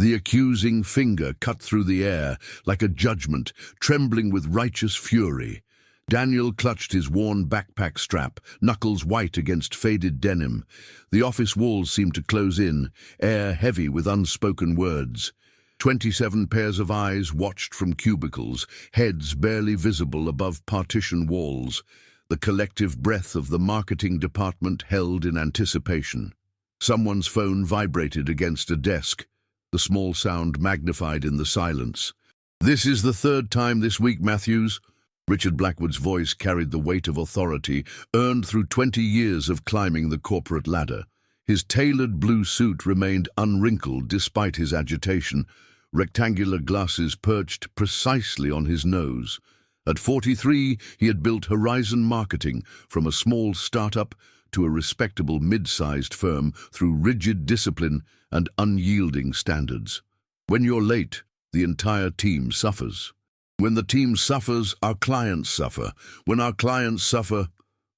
The accusing finger cut through the air like a judgment, trembling with righteous fury. Daniel clutched his worn backpack strap, knuckles white against faded denim. The office walls seemed to close in, air heavy with unspoken words. 27 pairs of eyes watched from cubicles, heads barely visible above partition walls. The collective breath of the marketing department held in anticipation. Someone's phone vibrated against a desk, the small sound magnified in the silence. "This is the third time this week, Matthews." Richard Blackwood's voice carried the weight of authority, earned through 20 years of climbing the corporate ladder. His tailored blue suit remained unwrinkled despite his agitation, rectangular glasses perched precisely on his nose. At 43, he had built Horizon Marketing from a small startup to a respectable mid-sized firm through rigid discipline and unyielding standards. When you're late, the entire team suffers. When the team suffers, our clients suffer. When our clients suffer,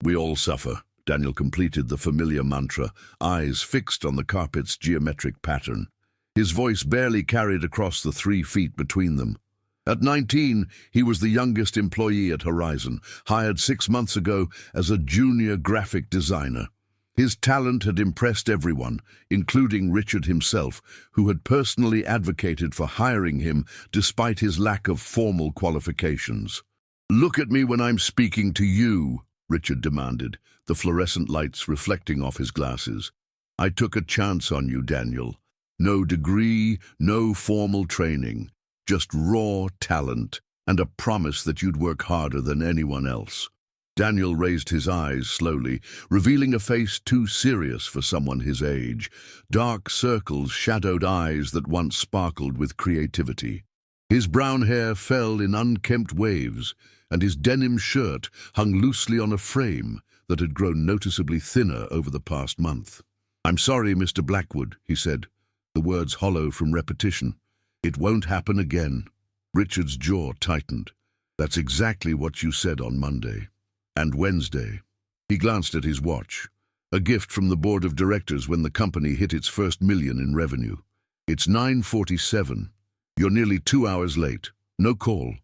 we all suffer. Daniel completed the familiar mantra, eyes fixed on the carpet's geometric pattern. His voice barely carried across the 3 feet between them. At 19, he was the youngest employee at Horizon, hired 6 months ago as a junior graphic designer. His talent had impressed everyone, including Richard himself, who had personally advocated for hiring him despite his lack of formal qualifications. "Look at me when I'm speaking to you," Richard demanded, the fluorescent lights reflecting off his glasses. "I took a chance on you, Daniel. No degree, no formal training, just raw talent and a promise that you'd work harder than anyone else." Daniel raised his eyes slowly, revealing a face too serious for someone his age. Dark circles shadowed eyes that once sparkled with creativity. His brown hair fell in unkempt waves, and his denim shirt hung loosely on a frame that had grown noticeably thinner over the past month. "I'm sorry, Mr. Blackwood," he said, the words hollow from repetition. "It won't happen again." Richard's jaw tightened. "That's exactly what you said on Monday. And Wednesday." He glanced at his watch. A gift from the board of directors when the company hit its first million in revenue. "It's 9:47. You're nearly 2 hours late. No call,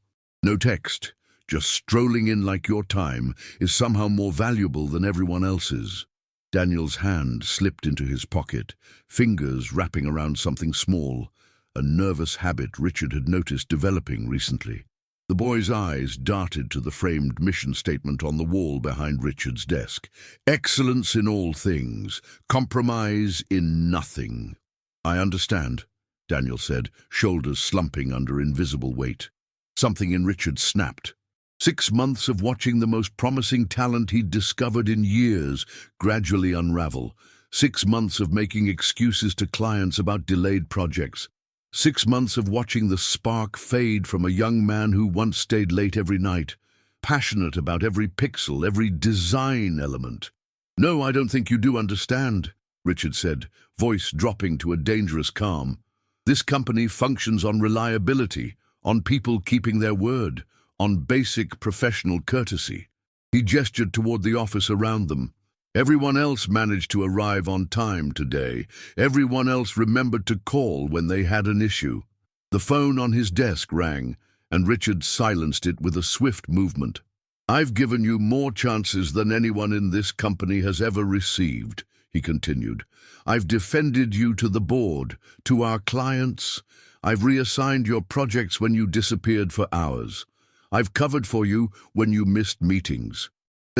no text. Just strolling in like your time is somehow more valuable than everyone else's." Daniel's hand slipped into his pocket, fingers wrapping around something small, a nervous habit Richard had noticed developing recently. The boy's eyes darted to the framed mission statement on the wall behind Richard's desk. "Excellence in all things, compromise in nothing." "I understand," Daniel said, shoulders slumping under invisible weight. Something in Richard snapped. 6 months of watching the most promising talent he'd discovered in years gradually unravel. 6 months of making excuses to clients about delayed projects. 6 months of watching the spark fade from a young man who once stayed late every night, passionate about every pixel, every design element. "No, I don't think you do understand," Richard said, voice dropping to a dangerous calm. "This company functions on reliability, on people keeping their word, on basic professional courtesy." He gestured toward the office around them. "Everyone else managed to arrive on time today. Everyone else remembered to call when they had an issue." The phone on his desk rang, and Richard silenced it with a swift movement. "I've given you more chances than anyone in this company has ever received," he continued. "I've defended you to the board, to our clients. I've reassigned your projects when you disappeared for hours. I've covered for you when you missed meetings."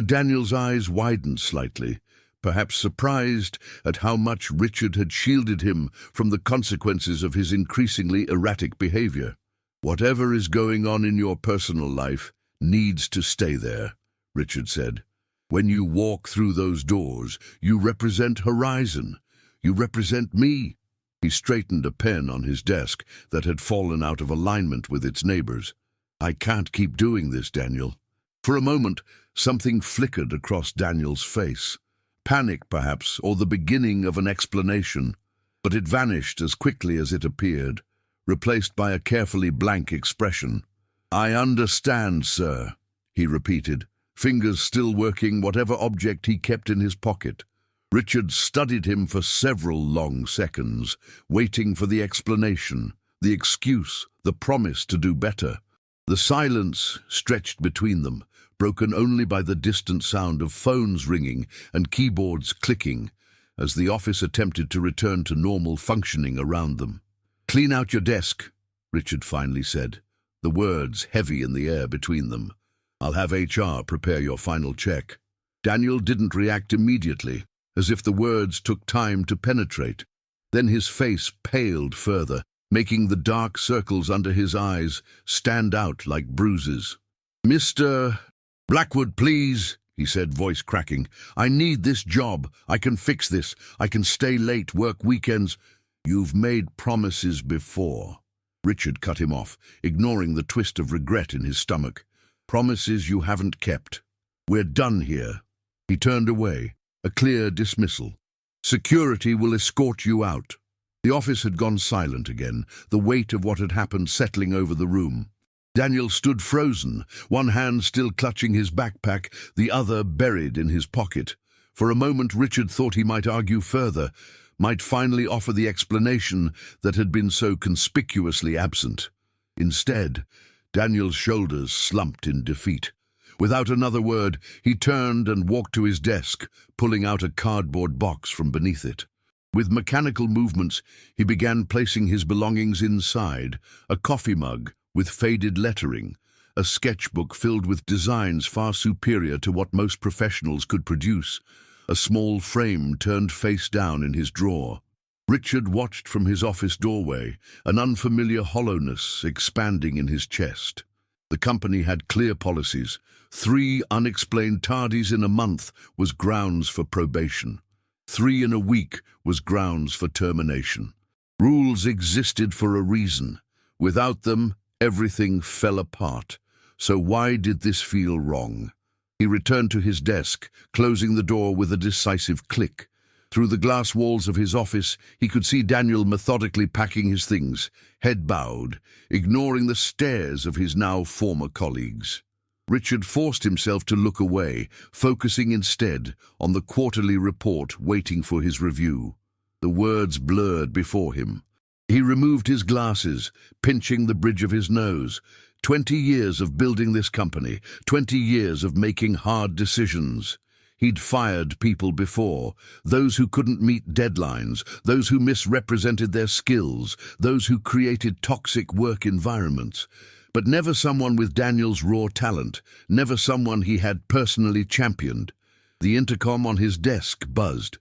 Daniel's eyes widened slightly, perhaps surprised at how much Richard had shielded him from the consequences of his increasingly erratic behavior. "Whatever is going on in your personal life needs to stay there," Richard said. "When you walk through those doors, you represent Horizon. You represent me." He straightened a pen on his desk that had fallen out of alignment with its neighbors. "I can't keep doing this, Daniel." For a moment, something flickered across Daniel's face. Panic, perhaps, or the beginning of an explanation. But it vanished as quickly as it appeared, replaced by a carefully blank expression. "I understand, sir," he repeated, fingers still working whatever object he kept in his pocket. Richard studied him for several long seconds, waiting for the explanation, the excuse, the promise to do better. The silence stretched between them, broken only by the distant sound of phones ringing and keyboards clicking, as the office attempted to return to normal functioning around them. "Clean out your desk," Richard finally said, the words heavy in the air between them. "I'll have HR prepare your final check." Daniel didn't react immediately, as if the words took time to penetrate. Then his face paled further, making the dark circles under his eyes stand out like bruises. "Mr. Blackwood, please," he said, voice cracking. "I need this job. I can fix this. I can stay late, work weekends." "You've made promises before." Richard cut him off, ignoring the twist of regret in his stomach. "Promises you haven't kept. We're done here." He turned away, a clear dismissal. "Security will escort you out." The office had gone silent again, the weight of what had happened settling over the room. Daniel stood frozen, one hand still clutching his backpack, the other buried in his pocket. For a moment Richard thought he might argue further, might finally offer the explanation that had been so conspicuously absent. Instead, Daniel's shoulders slumped in defeat. Without another word, he turned and walked to his desk, pulling out a cardboard box from beneath it. With mechanical movements, he began placing his belongings inside: a coffee mug with faded lettering, a sketchbook filled with designs far superior to what most professionals could produce, a small frame turned face down in his drawer. Richard watched from his office doorway, an unfamiliar hollowness expanding in his chest. The company had clear policies. 3 unexplained tardies in a month was grounds for probation. 3 in a week was grounds for termination. Rules existed for a reason. Without them, everything fell apart. So why did this feel wrong? He returned to his desk, closing the door with a decisive click. Through the glass walls of his office, he could see Daniel methodically packing his things, head bowed, ignoring the stares of his now former colleagues. Richard forced himself to look away, focusing instead on the quarterly report waiting for his review. The words blurred before him. He removed his glasses, pinching the bridge of his nose. 20 years of building this company, 20 years of making hard decisions. He'd fired people before, those who couldn't meet deadlines, those who misrepresented their skills, those who created toxic work environments. But never someone with Daniel's raw talent, never someone he had personally championed. The intercom on his desk buzzed.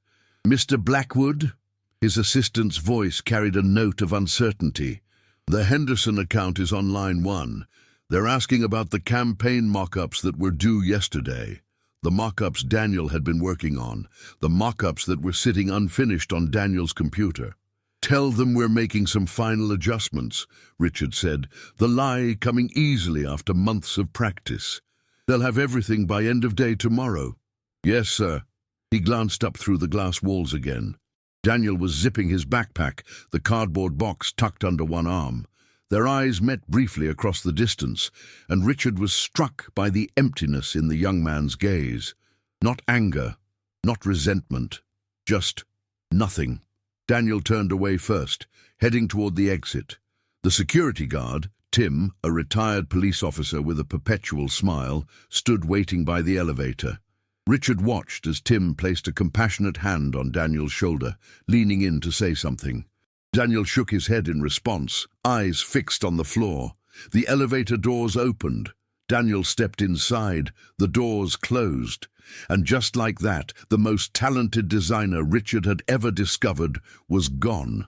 "Mr. Blackwood?" His assistant's voice carried a note of uncertainty. "The Henderson account is on line 1. They're asking about the campaign mock-ups that were due yesterday." The mock-ups Daniel had been working on, the mock-ups that were sitting unfinished on Daniel's computer. "Tell them we're making some final adjustments," Richard said, the lie coming easily after months of practice. "They'll have everything by end of day tomorrow." "Yes, sir." He glanced up through the glass walls again. Daniel was zipping his backpack, the cardboard box tucked under one arm. Their eyes met briefly across the distance, and Richard was struck by the emptiness in the young man's gaze. Not anger, not resentment, just nothing. Daniel turned away first, heading toward the exit. The security guard, Tim, a retired police officer with a perpetual smile, stood waiting by the elevator. Richard watched as Tim placed a compassionate hand on Daniel's shoulder, leaning in to say something. Daniel shook his head in response, eyes fixed on the floor. The elevator doors opened. Daniel stepped inside. The doors closed. And just like that, the most talented designer Richard had ever discovered was gone.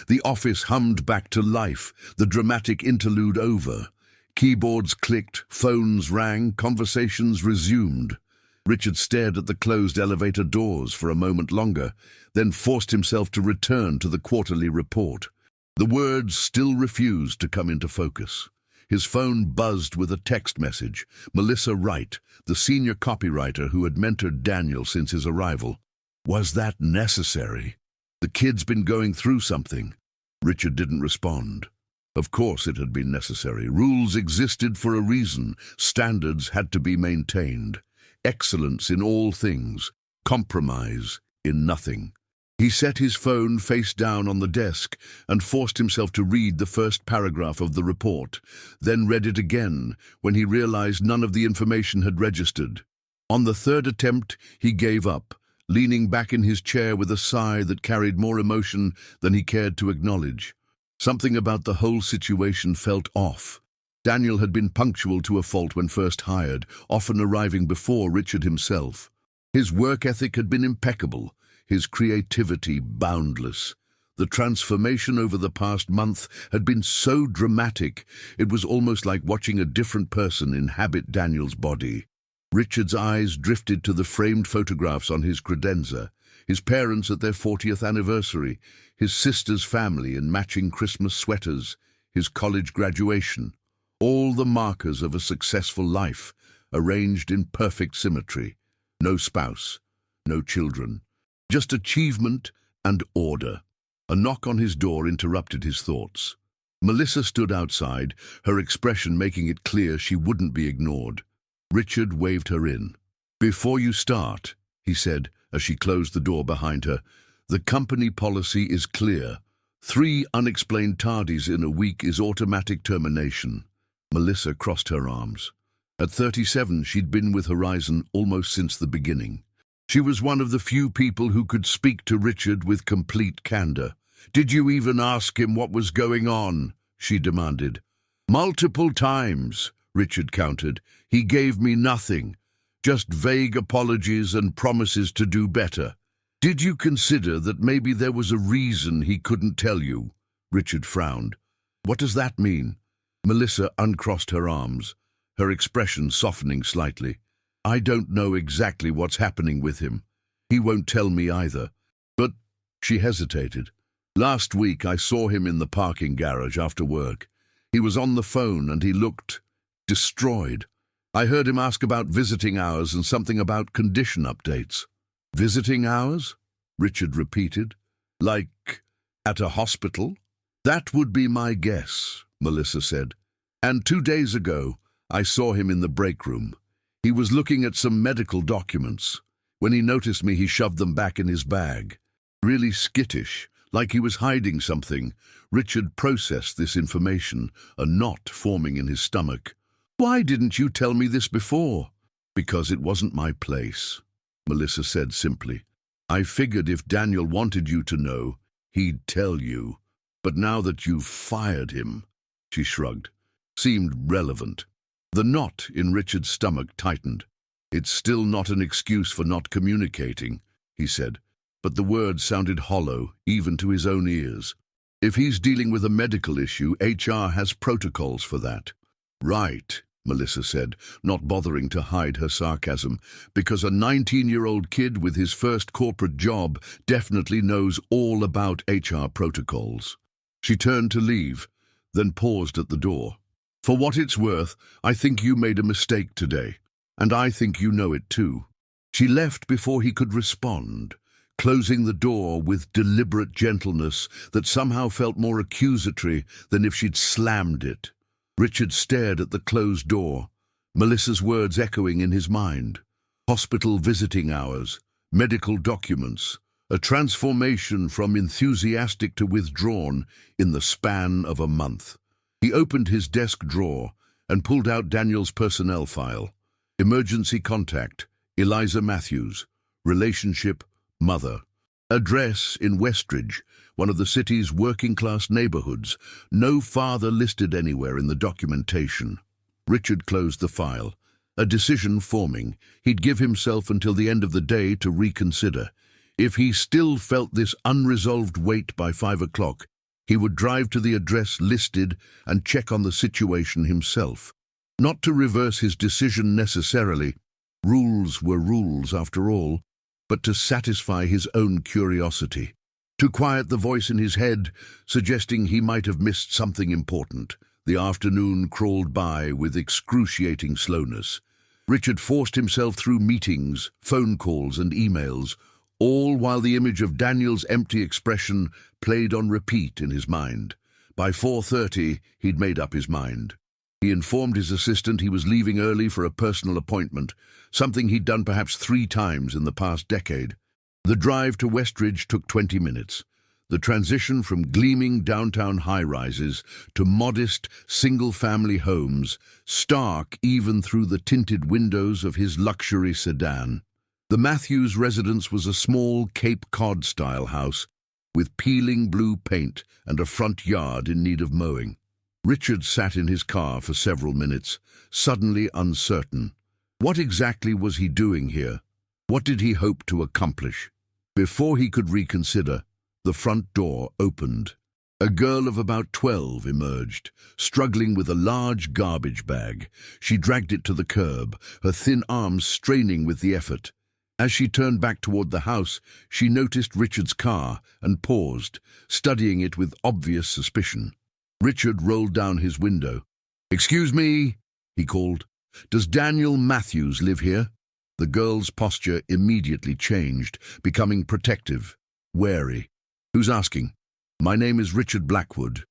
The office hummed back to life, the dramatic interlude over. Keyboards clicked, phones rang, conversations resumed. Richard stared at the closed elevator doors for a moment longer, then forced himself to return to the quarterly report. The words still refused to come into focus. His phone buzzed with a text message. Melissa Wright, the senior copywriter who had mentored Daniel since his arrival. Was that necessary? The kid's been going through something. Richard didn't respond. Of course it had been necessary. Rules existed for a reason. Standards had to be maintained. Excellence in all things. Compromise in nothing. He set his phone face down on the desk and forced himself to read the first paragraph of the report, then read it again when he realized none of the information had registered. On the third attempt, he gave up, leaning back in his chair with a sigh that carried more emotion than he cared to acknowledge. Something about the whole situation felt off. Daniel had been punctual to a fault when first hired, often arriving before Richard himself. His work ethic had been impeccable, his creativity boundless. The transformation over the past month had been so dramatic, it was almost like watching a different person inhabit Daniel's body. Richard's eyes drifted to the framed photographs on his credenza, his parents at their 40th anniversary, his sister's family in matching Christmas sweaters, his college graduation. All the markers of a successful life, arranged in perfect symmetry. No spouse, no children. Just achievement and order. A knock on his door interrupted his thoughts. Melissa stood outside, her expression making it clear she wouldn't be ignored. Richard waved her in. "Before you start," he said as she closed the door behind her, "the company policy is clear. 3 unexplained tardies in a week is automatic termination." Melissa crossed her arms. At 37, she'd been with Horizon almost since the beginning. She was one of the few people who could speak to Richard with complete candor. "Did you even ask him what was going on?" she demanded. "Multiple times," Richard countered. "He gave me nothing, just vague apologies and promises to do better." "Did you consider that maybe there was a reason he couldn't tell you?" Richard frowned. "What does that mean?" Melissa uncrossed her arms, her expression softening slightly. "I don't know exactly what's happening with him. He won't tell me either. But," she hesitated, "last week I saw him in the parking garage after work. He was on the phone and he looked destroyed. I heard him ask about visiting hours and something about condition updates." "Visiting hours?" Richard repeated. "Like at a hospital?" "That would be my guess," Melissa said. "And 2 days ago, I saw him in the break room. He was looking at some medical documents. When he noticed me, he shoved them back in his bag. Really skittish, like he was hiding something." Richard processed this information, a knot forming in his stomach. "Why didn't you tell me this before?" "Because it wasn't my place," Melissa said simply. "I figured if Daniel wanted you to know, he'd tell you. But now that you've fired him," she shrugged, "seemed relevant." The knot in Richard's stomach tightened. "It's still not an excuse for not communicating," he said, but the words sounded hollow, even to his own ears. "If he's dealing with a medical issue, HR has protocols for that." "Right," Melissa said, not bothering to hide her sarcasm, "because a 19-year-old kid with his first corporate job definitely knows all about HR protocols." She turned to leave, then paused at the door. "For what it's worth, I think you made a mistake today, and I think you know it too." She left before he could respond, closing the door with deliberate gentleness that somehow felt more accusatory than if she'd slammed it. Richard stared at the closed door, Melissa's words echoing in his mind. Hospital visiting hours, medical documents, a transformation from enthusiastic to withdrawn in the span of a month. He opened his desk drawer and pulled out Daniel's personnel file. Emergency contact, Eliza Matthews. Relationship, mother. Address in Westridge, one of the city's working-class neighborhoods. No father listed anywhere in the documentation. Richard closed the file. A decision forming. He'd give himself until the end of the day to reconsider. If he still felt this unresolved weight by 5 o'clock, he would drive to the address listed and check on the situation himself. Not to reverse his decision necessarily, rules were rules after all, but to satisfy his own curiosity. To quiet the voice in his head, suggesting he might have missed something important. The afternoon crawled by with excruciating slowness. Richard forced himself through meetings, phone calls and emails, all while the image of Daniel's empty expression played on repeat in his mind. By 4:30, he'd made up his mind. He informed his assistant he was leaving early for a personal appointment, something he'd done perhaps 3 times in the past decade. The drive to Westridge took 20 minutes. The transition from gleaming downtown high-rises to modest, single-family homes, stark even through the tinted windows of his luxury sedan. The Matthews residence was a small Cape Cod-style house with peeling blue paint and a front yard in need of mowing. Richard sat in his car for several minutes, suddenly uncertain. What exactly was he doing here? What did he hope to accomplish? Before he could reconsider, the front door opened. A girl of about 12 emerged, struggling with a large garbage bag. She dragged it to the curb, her thin arms straining with the effort. As she turned back toward the house, she noticed Richard's car and paused, studying it with obvious suspicion. Richard rolled down his window. "Excuse me," he called. "Does Daniel Matthews live here?" The girl's posture immediately changed, becoming protective, wary. "Who's asking?" "My name is Richard Blackwood.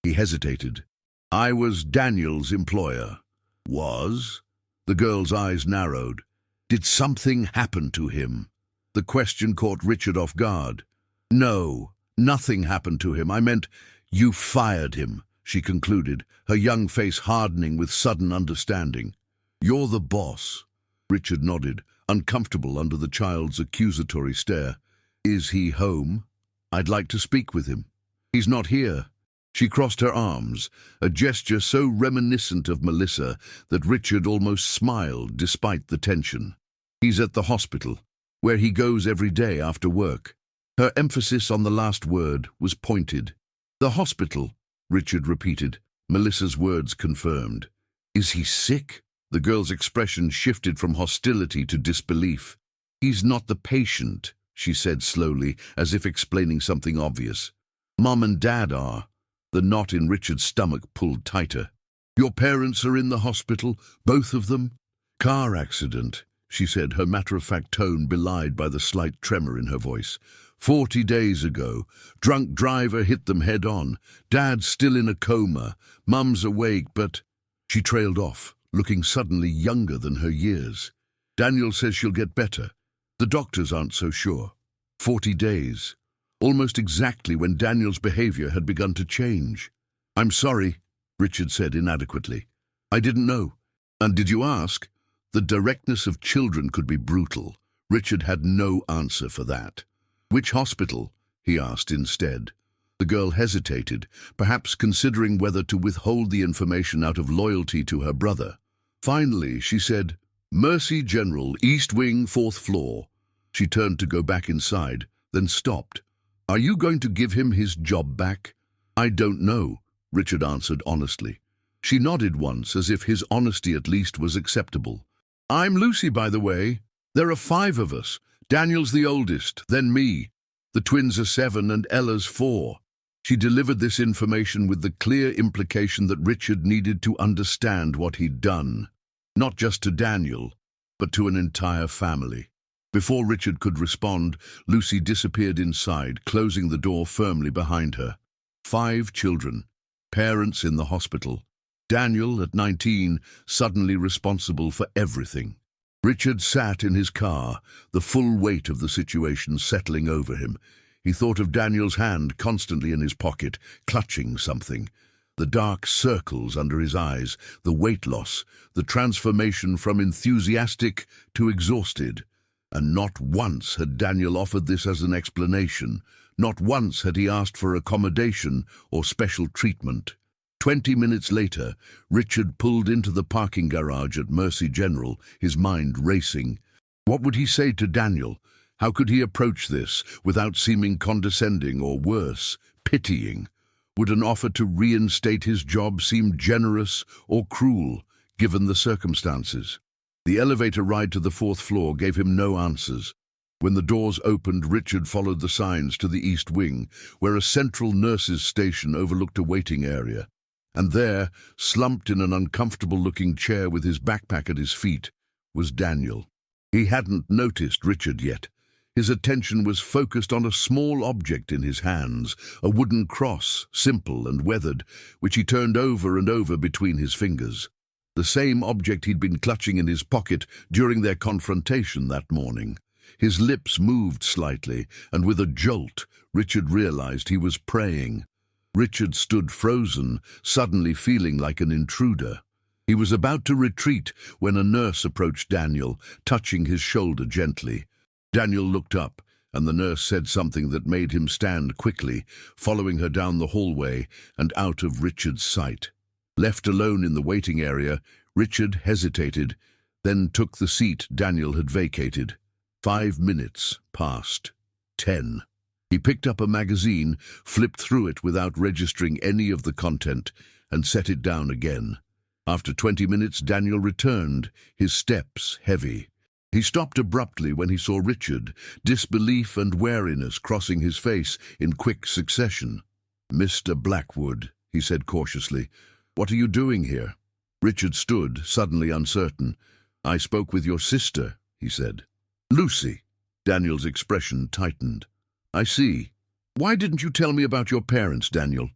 He hesitated. "I was Daniel's employer." "Was?" The girl's eyes narrowed. "Did something happen to him?" The question caught Richard off guard. "No, nothing happened to him. I meant, you fired him," she concluded, her young face hardening with sudden understanding. "You're the boss." Richard nodded, uncomfortable under the child's accusatory stare. "Is he home?" "I'd like to speak with him." "He's not here." She crossed her arms, a gesture so reminiscent of Melissa that Richard almost smiled despite the tension. "He's at the hospital, where he goes every day after work." Her emphasis on the last word was pointed. "The hospital," Richard repeated. Melissa's words confirmed. "Is he sick?" The girl's expression shifted from hostility to disbelief. "He's not the patient," she said slowly, as if explaining something obvious. "Mom and Dad are." The knot in Richard's stomach pulled tighter. "Your parents are in the hospital, both of them?" "Car accident," she said, her matter-of-fact tone belied by the slight tremor in her voice. 40 days ago. Drunk driver hit them head-on. Dad's still in a coma. Mum's awake, but—" She trailed off, looking suddenly younger than her years. "Daniel says she'll get better. The doctors aren't so sure." 40 days. Almost exactly when Daniel's behavior had begun to change. "I'm sorry," Richard said inadequately. "I didn't know." "And did you ask?" The directness of children could be brutal. Richard had no answer for that. "Which hospital?" he asked instead. The girl hesitated, perhaps considering whether to withhold the information out of loyalty to her brother. Finally, she said, "Mercy General, East Wing, 4th floor." She turned to go back inside, then stopped. "Are you going to give him his job back?" "I don't know," Richard answered honestly. She nodded once, as if his honesty at least was acceptable. "I'm Lucy, by the way. There are 5 of us. Daniel's the oldest, then me. The twins are 7 and Ella's 4. She delivered this information with the clear implication that Richard needed to understand what he'd done. Not just to Daniel, but to an entire family. Before Richard could respond, Lucy disappeared inside, closing the door firmly behind her. 5 children, parents in the hospital. Daniel, at 19, suddenly responsible for everything. Richard sat in his car, the full weight of the situation settling over him. He thought of Daniel's hand constantly in his pocket, clutching something. The dark circles under his eyes, the weight loss, the transformation from enthusiastic to exhausted. And not once had Daniel offered this as an explanation. Not once had he asked for accommodation or special treatment. 20 minutes later, Richard pulled into the parking garage at Mercy General, his mind racing. What would he say to Daniel? How could he approach this without seeming condescending or worse, pitying? Would an offer to reinstate his job seem generous or cruel, given the circumstances? The elevator ride to the 4th floor gave him no answers. When the doors opened, Richard followed the signs to the East Wing, where a central nurses' station overlooked a waiting area. And there, slumped in an uncomfortable-looking chair with his backpack at his feet, was Daniel. He hadn't noticed Richard yet. His attention was focused on a small object in his hands, a wooden cross, simple and weathered, which he turned over and over between his fingers. The same object he'd been clutching in his pocket during their confrontation that morning. His lips moved slightly, and with a jolt, Richard realized he was praying. Richard stood frozen, suddenly feeling like an intruder. He was about to retreat when a nurse approached Daniel, touching his shoulder gently. Daniel looked up, and the nurse said something that made him stand quickly, following her down the hallway and out of Richard's sight. Left alone in the waiting area, Richard hesitated, then took the seat Daniel had vacated. 5 minutes passed. 10. He picked up a magazine, flipped through it without registering any of the content, and set it down again. After 20 minutes, Daniel returned, his steps heavy. He stopped abruptly when he saw Richard, disbelief and wariness crossing his face in quick succession. "Mr. Blackwood," he said cautiously, "what are you doing here?" Richard stood, suddenly uncertain. "I spoke with your sister," he said. "Lucy." Daniel's expression tightened. "I see. Why didn't you tell me about your parents, Daniel?"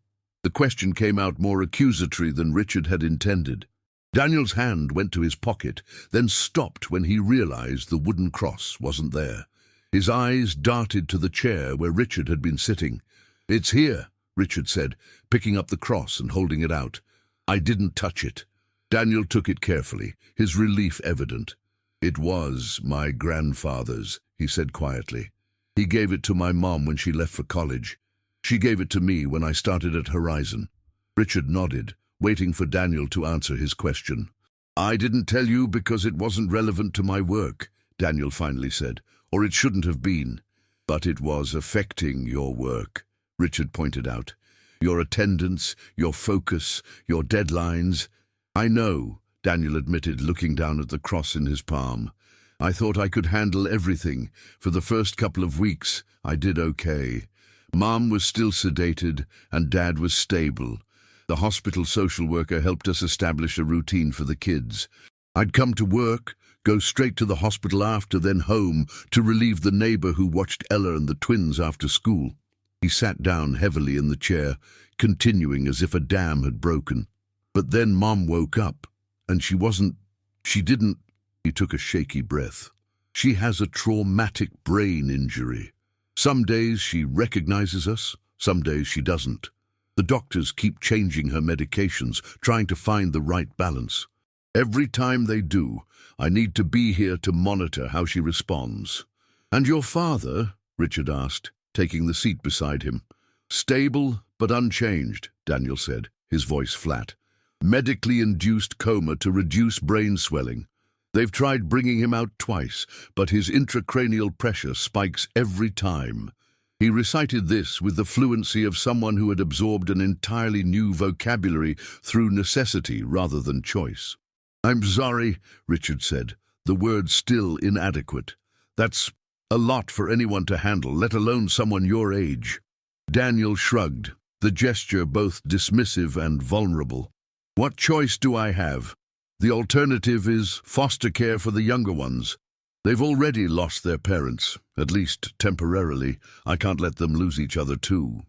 The question came out more accusatory than Richard had intended. Daniel's hand went to his pocket, then stopped when he realized the wooden cross wasn't there. His eyes darted to the chair where Richard had been sitting. "It's here," Richard said, picking up the cross and holding it out. "I didn't touch it." Daniel took it carefully, his relief evident. "It was my grandfather's," he said quietly. "He gave it to my mom when she left for college. She gave it to me when I started at Horizon." Richard nodded, waiting for Daniel to answer his question. "I didn't tell you because it wasn't relevant to my work," Daniel finally said, "or it shouldn't have been. But it was affecting your work," Richard pointed out. "Your attendance, your focus, your deadlines." "I know," Daniel admitted, looking down at the cross in his palm. "I thought I could handle everything. For the first couple of weeks, I did okay. Mom was still sedated, and Dad was stable. The hospital social worker helped us establish a routine for the kids. I'd come to work, go straight to the hospital after, then home to relieve the neighbor who watched Ella and the twins after school." He sat down heavily in the chair, continuing as if a dam had broken. "But then Mom woke up, and she didn't." He took a shaky breath. "She has a traumatic brain injury. Some days she recognizes us, some days she doesn't. The doctors keep changing her medications, trying to find the right balance. Every time they do, I need to be here to monitor how she responds." "And your father?" Richard asked, taking the seat beside him. "Stable but unchanged," Daniel said, his voice flat. "Medically induced coma to reduce brain swelling. They've tried bringing him out twice, but his intracranial pressure spikes every time." He recited this with the fluency of someone who had absorbed an entirely new vocabulary through necessity rather than choice. "I'm sorry," Richard said, the words still inadequate. "That's a lot for anyone to handle, let alone someone your age." Daniel shrugged, the gesture both dismissive and vulnerable. "What choice do I have? The alternative is foster care for the younger ones. They've already lost their parents, at least temporarily. I can't let them lose each other too."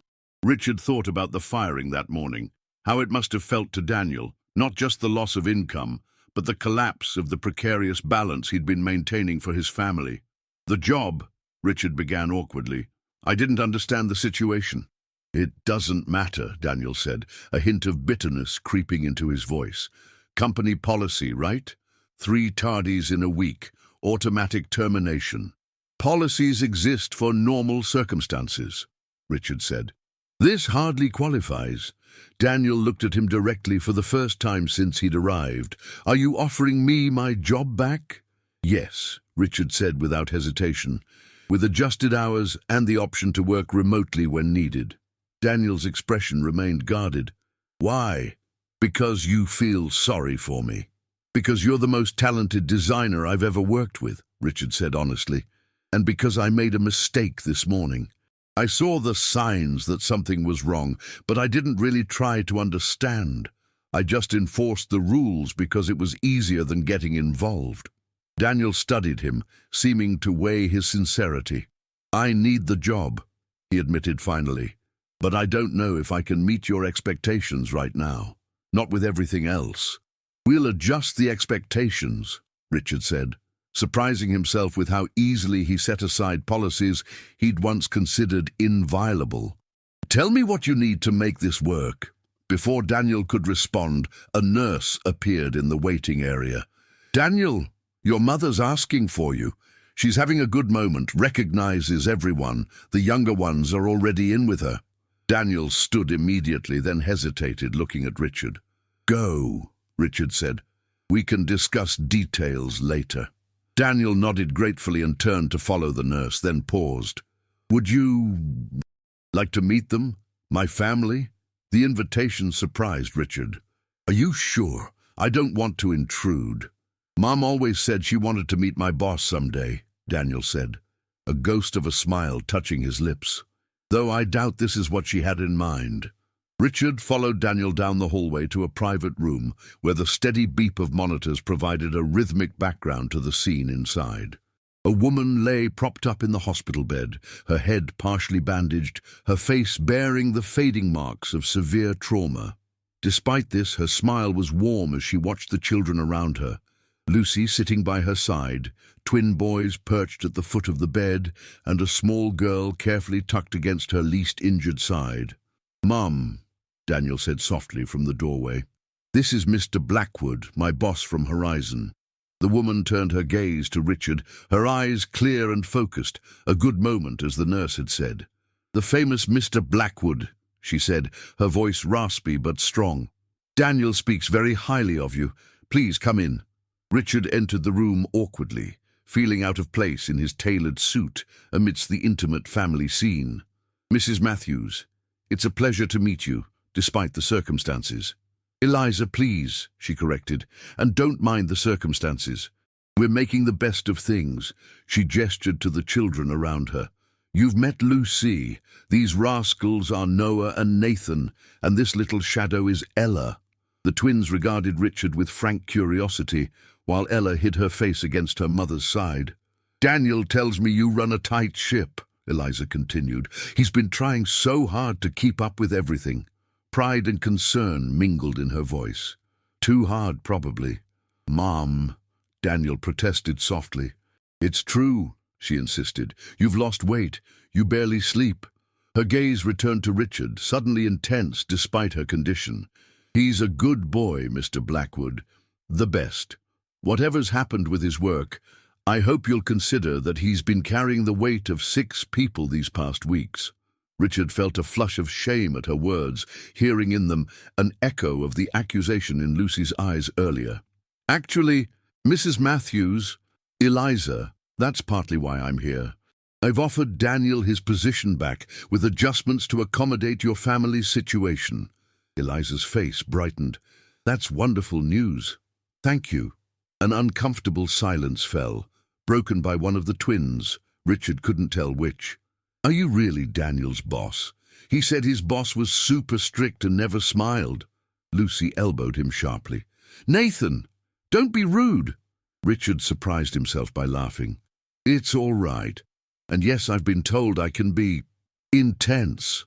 Richard thought about the firing that morning, how it must have felt to Daniel, not just the loss of income, but the collapse of the precarious balance he'd been maintaining for his family. "The job," Richard began awkwardly. "I didn't understand the situation." "It doesn't matter," Daniel said, a hint of bitterness creeping into his voice. "Company policy, right? 3 tardies in a week. Automatic termination. Policies exist for normal circumstances," Richard said. "This hardly qualifies." Daniel looked at him directly for the first time since he'd arrived. "Are you offering me my job back?" "Yes," Richard said without hesitation, "with adjusted hours and the option to work remotely when needed." Daniel's expression remained guarded. "Why?" "Because you feel sorry for me." "Because you're the most talented designer I've ever worked with," Richard said honestly. "And because I made a mistake this morning. I saw the signs that something was wrong, but I didn't really try to understand. I just enforced the rules because it was easier than getting involved." Daniel studied him, seeming to weigh his sincerity. "I need the job," he admitted finally, "but I don't know if I can meet your expectations right now. Not with everything else." "We'll adjust the expectations," Richard said. surprising himself with how easily he set aside policies he'd once considered inviolable. "Tell me what you need to make this work." Before Daniel could respond, a nurse appeared in the waiting area. "Daniel, your mother's asking for you. She's having a good moment, recognizes everyone. The younger ones are already in with her." Daniel stood immediately, then hesitated, looking at Richard. "Go," Richard said. "We can discuss details later." Daniel nodded gratefully and turned to follow the nurse, then paused. "Would you like to meet them? My family?" The invitation surprised Richard. "Are you sure? I don't want to intrude." "Mom always said she wanted to meet my boss someday," Daniel said, a ghost of a smile touching his lips. "Though I doubt this is what she had in mind." Richard followed Daniel down the hallway to a private room where the steady beep of monitors provided a rhythmic background to the scene inside. A woman lay propped up in the hospital bed, her head partially bandaged, her face bearing the fading marks of severe trauma. Despite this, her smile was warm as she watched the children around her. Lucy sitting by her side, twin boys perched at the foot of the bed, and a small girl carefully tucked against her least injured side. "Mum," Daniel said softly from the doorway. "This is Mr. Blackwood, my boss from Horizon." The woman turned her gaze to Richard, her eyes clear and focused, a good moment, as the nurse had said. "The famous Mr. Blackwood," she said, her voice raspy but strong. "Daniel speaks very highly of you. Please come in." Richard entered the room awkwardly, feeling out of place in his tailored suit amidst the intimate family scene. "Mrs. Matthews, it's a pleasure to meet you, despite the circumstances." "Eliza, please," she corrected, "and don't mind the circumstances. We're making the best of things." She gestured to the children around her. "You've met Lucy. These rascals are Noah and Nathan, and this little shadow is Ella." The twins regarded Richard with frank curiosity, while Ella hid her face against her mother's side. "Daniel tells me you run a tight ship," Eliza continued. "He's been trying so hard to keep up with everything." Pride and concern mingled in her voice. "Too hard, probably." "Mom," Daniel protested softly. "It's true," she insisted. "You've lost weight. You barely sleep." Her gaze returned to Richard, suddenly intense despite her condition. "He's a good boy, Mr. Blackwood. The best. Whatever's happened with his work, I hope you'll consider that he's been carrying the weight of 6 people these past weeks." Richard felt a flush of shame at her words, hearing in them an echo of the accusation in Lucy's eyes earlier. "Actually, Mrs. Matthews, Eliza, that's partly why I'm here. I've offered Daniel his position back with adjustments to accommodate your family's situation." Eliza's face brightened. "That's wonderful news. Thank you." An uncomfortable silence fell, broken by one of the twins. Richard couldn't tell which. "Are you really Daniel's boss? He said his boss was super strict and never smiled." Lucy elbowed him sharply. "Nathan, don't be rude." Richard surprised himself by laughing. "It's all right. And yes, I've been told I can be intense."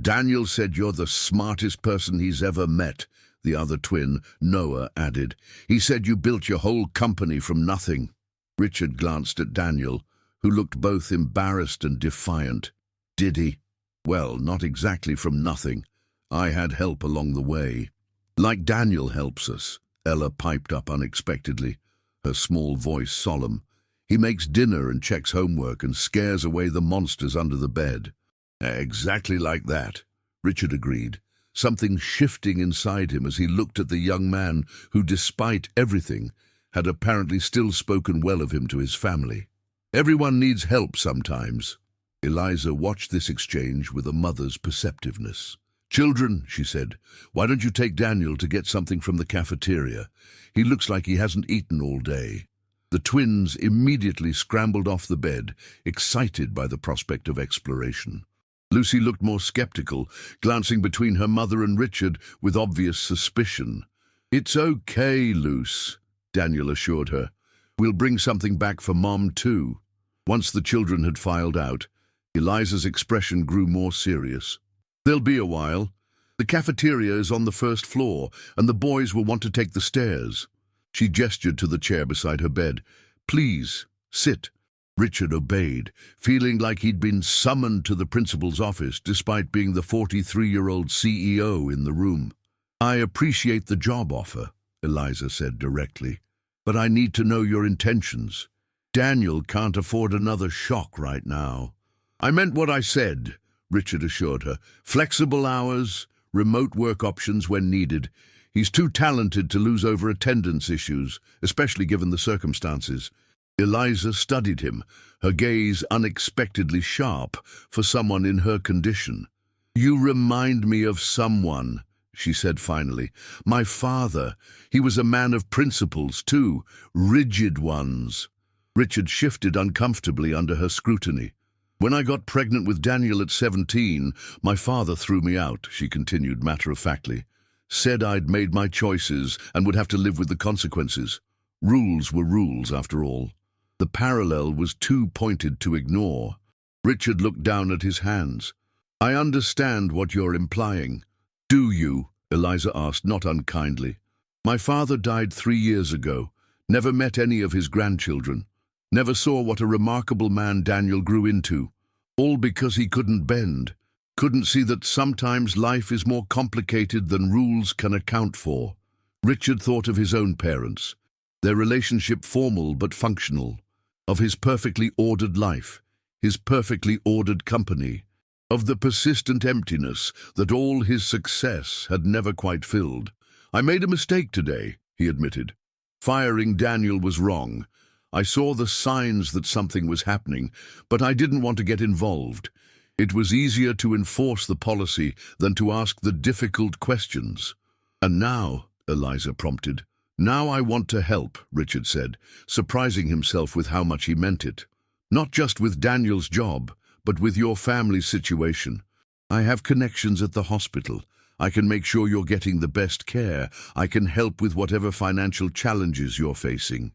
"Daniel said you're the smartest person he's ever met," the other twin, Noah, added. "He said you built your whole company from nothing." Richard glanced at Daniel, who looked both embarrassed and defiant. "Did he? Well, not exactly from nothing. I had help along the way." "Like Daniel helps us," Ella piped up unexpectedly, her small voice solemn. "He makes dinner and checks homework and scares away the monsters under the bed." "Exactly like that," Richard agreed, something shifting inside him as he looked at the young man who, despite everything, had apparently still spoken well of him to his family. "Everyone needs help sometimes." Eliza watched this exchange with a mother's perceptiveness. "Children," she said, "why don't you take Daniel to get something from the cafeteria? He looks like he hasn't eaten all day." The twins immediately scrambled off the bed, excited by the prospect of exploration. Lucy looked more skeptical, glancing between her mother and Richard with obvious suspicion. "It's okay, Luce," Daniel assured her. "We'll bring something back for Mom, too." Once the children had filed out, Eliza's expression grew more serious. "There'll be a while. The cafeteria is on the first floor, and the boys will want to take the stairs." She gestured to the chair beside her bed. Please, sit. Richard obeyed, feeling like he'd been summoned to the principal's office despite being the 43-year-old CEO in the room. I appreciate the job offer, Eliza said directly, but I need to know your intentions. Daniel can't afford another shock right now. I meant what I said, Richard assured her. Flexible hours, remote work options when needed. He's too talented to lose over attendance issues, especially given the circumstances. Eliza studied him, her gaze unexpectedly sharp for someone in her condition. You remind me of someone, she said finally. My father. He was a man of principles too, rigid ones. Richard shifted uncomfortably under her scrutiny. When I got pregnant with Daniel at 17, my father threw me out, she continued matter-of-factly. Said I'd made my choices and would have to live with the consequences. Rules were rules, after all. The parallel was too pointed to ignore. Richard looked down at his hands. I understand what you're implying. Do you? Eliza asked, not unkindly. My father died 3 years ago. Never met any of his grandchildren. Never saw what a remarkable man Daniel grew into. All because he couldn't bend. Couldn't see that sometimes life is more complicated than rules can account for. Richard thought of his own parents. Their relationship formal but functional. Of his perfectly ordered life, his perfectly ordered company, of the persistent emptiness that all his success had never quite filled. I made a mistake today, he admitted. Firing Daniel was wrong. I saw the signs that something was happening, but I didn't want to get involved. It was easier to enforce the policy than to ask the difficult questions. And now, Eliza prompted. Now I want to help, Richard said, surprising himself with how much he meant it. Not just with Daniel's job, but with your family's situation. I have connections at the hospital. I can make sure you're getting the best care. I can help with whatever financial challenges you're facing.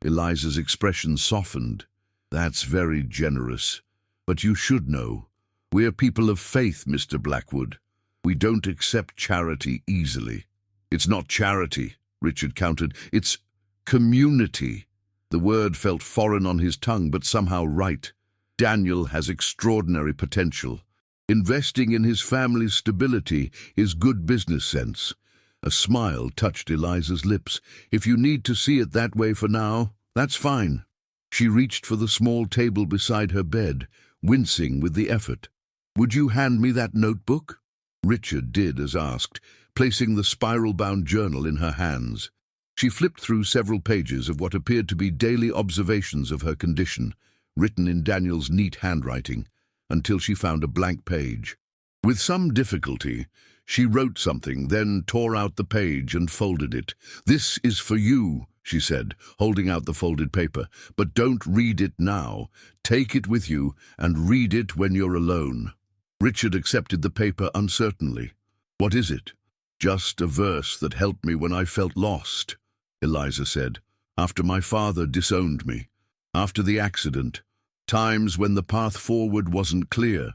Eliza's expression softened. That's very generous. But you should know. We're people of faith, Mr. Blackwood. We don't accept charity easily. It's not charity, Richard countered. It's community. The word felt foreign on his tongue, but somehow right. Daniel has extraordinary potential. Investing in his family's stability is good business sense. A smile touched Eliza's lips. If you need to see it that way for now, that's fine. She reached for the small table beside her bed, wincing with the effort. Would you hand me that notebook? Richard did as asked, placing the spiral-bound journal in her hands. She flipped through several pages of what appeared to be daily observations of her condition, written in Daniel's neat handwriting, until she found a blank page. With some difficulty, she wrote something, then tore out the page and folded it. This is for you, she said, holding out the folded paper, but don't read it now. Take it with you and read it when you're alone. Richard accepted the paper uncertainly. What is it? Just a verse that helped me when I felt lost, Eliza said, after my father disowned me, after the accident, times when the path forward wasn't clear.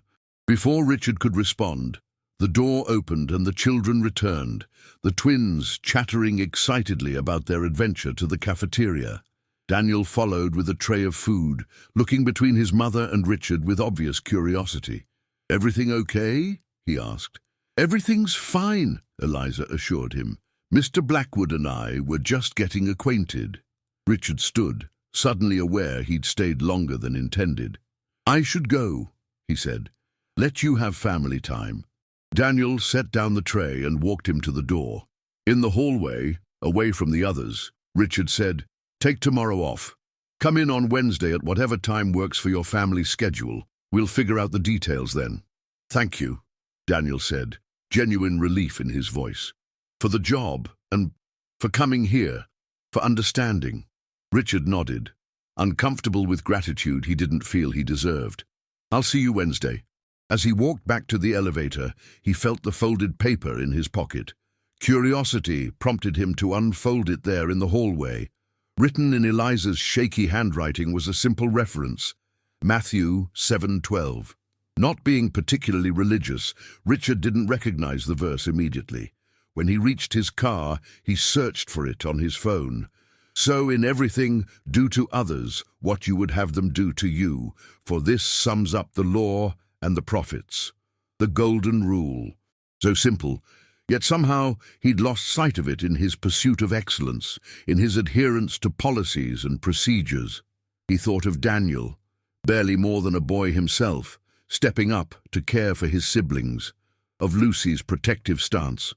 Before Richard could respond, the door opened and the children returned, the twins chattering excitedly about their adventure to the cafeteria. Daniel followed with a tray of food, looking between his mother and Richard with obvious curiosity. Everything okay? He asked. Everything's fine, Eliza assured him. Mr. Blackwood and I were just getting acquainted. Richard stood, suddenly aware he'd stayed longer than intended. I should go, he said. Let you have family time. Daniel set down the tray and walked him to the door. In the hallway, away from the others, Richard said, Take tomorrow off. Come in on Wednesday at whatever time works for your family schedule. We'll figure out the details then. Thank you, Daniel said, genuine relief in his voice. For the job, and for coming here, for understanding. Richard nodded, uncomfortable with gratitude he didn't feel he deserved. I'll see you Wednesday. As he walked back to the elevator, he felt the folded paper in his pocket. Curiosity prompted him to unfold it there in the hallway. Written in Eliza's shaky handwriting was a simple reference, Matthew 7:12. Not being particularly religious, Richard didn't recognize the verse immediately. When he reached his car, he searched for it on his phone. So in everything, do to others what you would have them do to you, for this sums up the law and the prophets. The golden rule. So simple, yet somehow he'd lost sight of it in his pursuit of excellence, in his adherence to policies and procedures. He thought of Daniel, barely more than a boy himself, stepping up to care for his siblings, of Lucy's protective stance,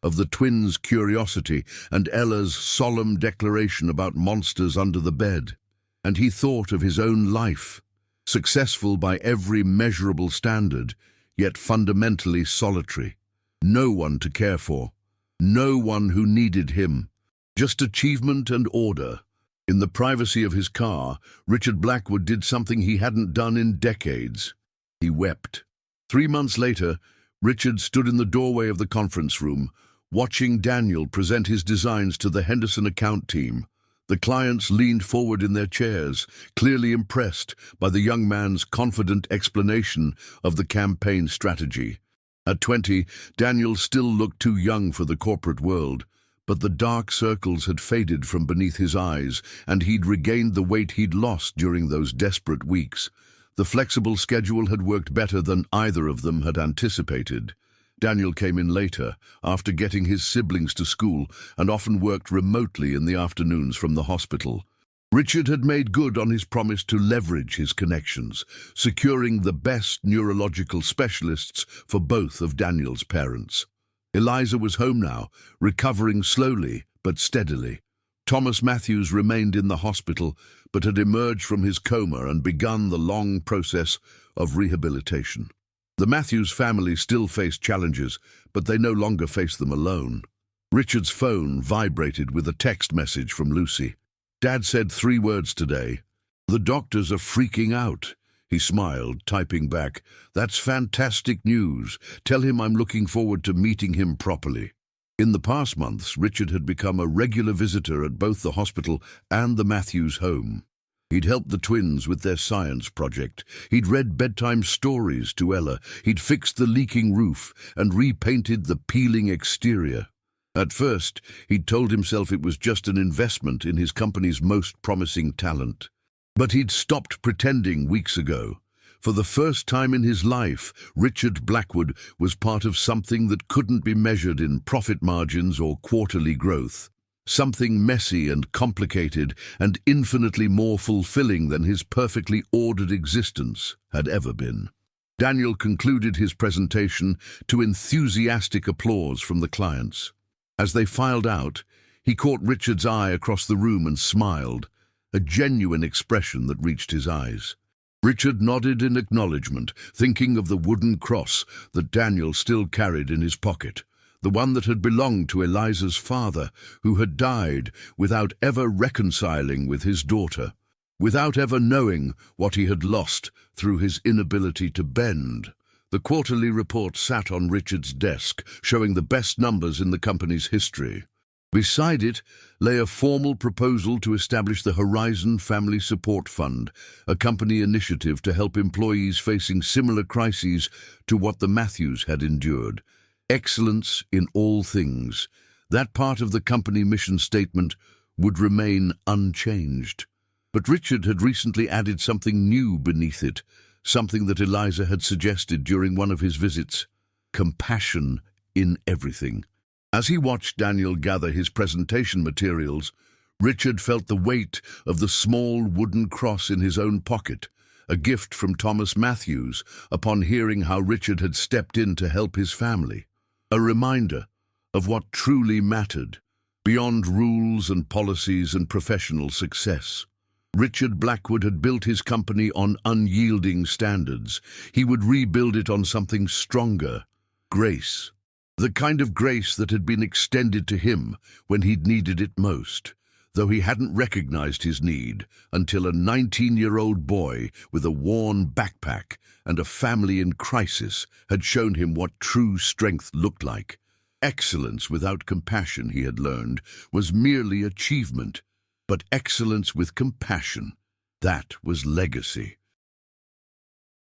of the twins' curiosity and Ella's solemn declaration about monsters under the bed. And he thought of his own life, successful by every measurable standard, yet fundamentally solitary. No one to care for, no one who needed him, just achievement and order. In the privacy of his car, Richard Blackwood did something he hadn't done in decades. He wept. 3 months later, Richard stood in the doorway of the conference room, watching Daniel present his designs to the Henderson account team. The clients leaned forward in their chairs, clearly impressed by the young man's confident explanation of the campaign strategy. At 20, Daniel still looked too young for the corporate world, but the dark circles had faded from beneath his eyes, and he'd regained the weight he'd lost during those desperate weeks. The flexible schedule had worked better than either of them had anticipated. Daniel came in later, after getting his siblings to school, and often worked remotely in the afternoons from the hospital. Richard had made good on his promise to leverage his connections, securing the best neurological specialists for both of Daniel's parents. Eliza was home now, recovering slowly but steadily. Thomas Matthews remained in the hospital, but had emerged from his coma and begun the long process of rehabilitation. The Matthews family still faced challenges, but they no longer faced them alone. Richard's phone vibrated with a text message from Lucy. "Dad said 3 words today. The doctors are freaking out." He smiled, typing back, "That's fantastic news. Tell him I'm looking forward to meeting him properly." In the past months, Richard had become a regular visitor at both the hospital and the Matthews home. He'd helped the twins with their science project. He'd read bedtime stories to Ella. He'd fixed the leaking roof and repainted the peeling exterior. At first, he'd told himself it was just an investment in his company's most promising talent. But he'd stopped pretending weeks ago. For the first time in his life, Richard Blackwood was part of something that couldn't be measured in profit margins or quarterly growth. Something messy and complicated and infinitely more fulfilling than his perfectly ordered existence had ever been. Daniel concluded his presentation to enthusiastic applause from the clients. As they filed out, he caught Richard's eye across the room and smiled, a genuine expression that reached his eyes. Richard nodded in acknowledgement, thinking of the wooden cross that Daniel still carried in his pocket, the one that had belonged to Eliza's father, who had died without ever reconciling with his daughter, without ever knowing what he had lost through his inability to bend. The quarterly report sat on Richard's desk, showing the best numbers in the company's history. Beside it lay a formal proposal to establish the Horizon Family Support Fund, a company initiative to help employees facing similar crises to what the Matthews had endured. Excellence in all things. That part of the company mission statement would remain unchanged. But Richard had recently added something new beneath it, something that Eliza had suggested during one of his visits: compassion in everything. As he watched Daniel gather his presentation materials, Richard felt the weight of the small wooden cross in his own pocket, a gift from Thomas Matthews upon hearing how Richard had stepped in to help his family. A reminder of what truly mattered, beyond rules and policies and professional success. Richard Blackwood had built his company on unyielding standards. He would rebuild it on something stronger: grace. The kind of grace that had been extended to him when he'd needed it most, though he hadn't recognized his need until a 19-year-old boy with a worn backpack and a family in crisis had shown him what true strength looked like. Excellence without compassion, he had learned, was merely achievement, but excellence with compassion, that was legacy.